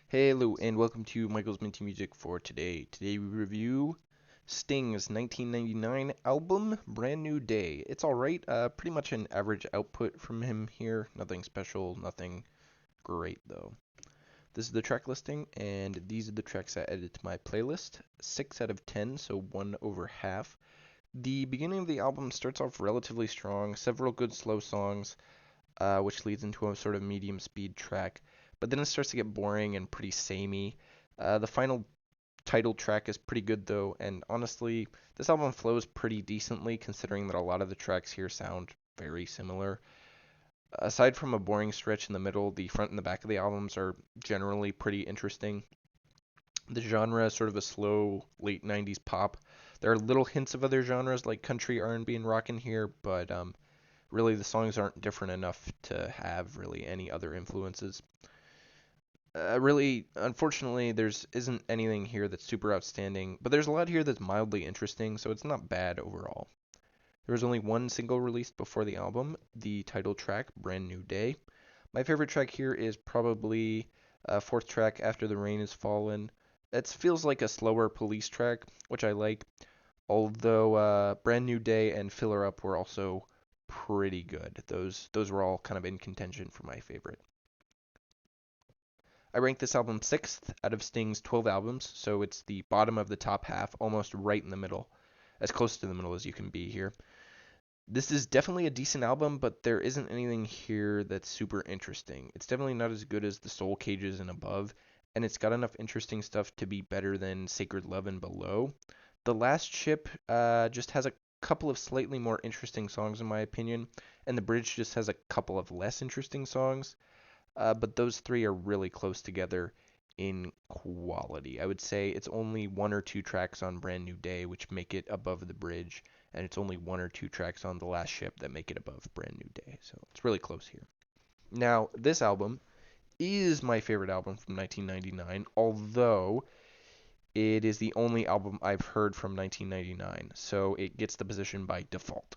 Hello and welcome to Michael's Minty Music for today. Today we review Sting's 1999 album, Brand New Day. It's alright, pretty much an average output from him here. Nothing special, nothing great though. This is the track listing, and these are the tracks I added to my playlist. 6 out of 10, so 1 over half. The beginning of the album starts off relatively strong, several good slow songs, which leads into a sort of medium speed track. But then it starts to get boring and pretty samey. The final title track is pretty good though, and honestly, this album flows pretty decently considering that a lot of the tracks here sound very similar. Aside from a boring stretch in the middle, the front and the back of the albums are generally pretty interesting. The genre is sort of a slow late 90s pop. There are little hints of other genres like country, R&B, and rock in here, but really the songs aren't different enough to have really any other influences. Really, unfortunately, there's isn't anything here that's super outstanding, but there's a lot here that's mildly interesting, so it's not bad overall. There was only one single released before the album, the title track, Brand New Day. My favorite track here is probably fourth track, After the Rain Has Fallen. It feels like a slower Police track, which I like, although Brand New Day and Filler Up were also pretty good. Those were all kind of in contention for my favorite. I rank this album sixth out of Sting's 12 albums, so it's the bottom of the top half, almost right in the middle, as close to the middle as you can be here. This is definitely a decent album, but there isn't anything here that's super interesting. It's definitely not as good as the Soul Cages and Above, and it's got enough interesting stuff to be better than Sacred Love and Below. The Last Ship just has a couple of slightly more interesting songs in my opinion, and the bridge just has a couple of less interesting songs. But those three are really close together in quality. I would say it's only one or two tracks on Brand New Day which make it above the bridge, and it's only one or two tracks on The Last Ship that make it above Brand New Day. So it's really close here. Now, this album is my favorite album from 1999, although it is the only album I've heard from 1999, so it gets the position by default.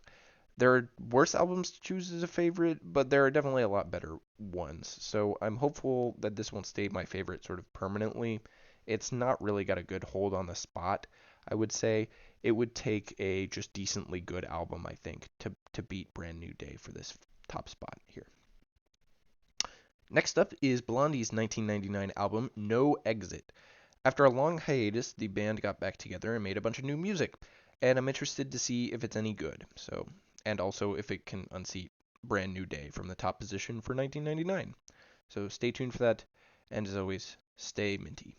There are worse albums to choose as a favorite, but there are definitely a lot better ones. So I'm hopeful that this won't stay my favorite sort of permanently. It's not really got a good hold on the spot, I would say. It would take a just decently good album, I think, to beat Brand New Day for this top spot here. Next up is Blondie's 1999 album, No Exit. After a long hiatus, the band got back together and made a bunch of new music, and I'm interested to see if it's any good. And also if it can unseat Brand New Day from the top position for 1999. So stay tuned for that, and as always, stay minty.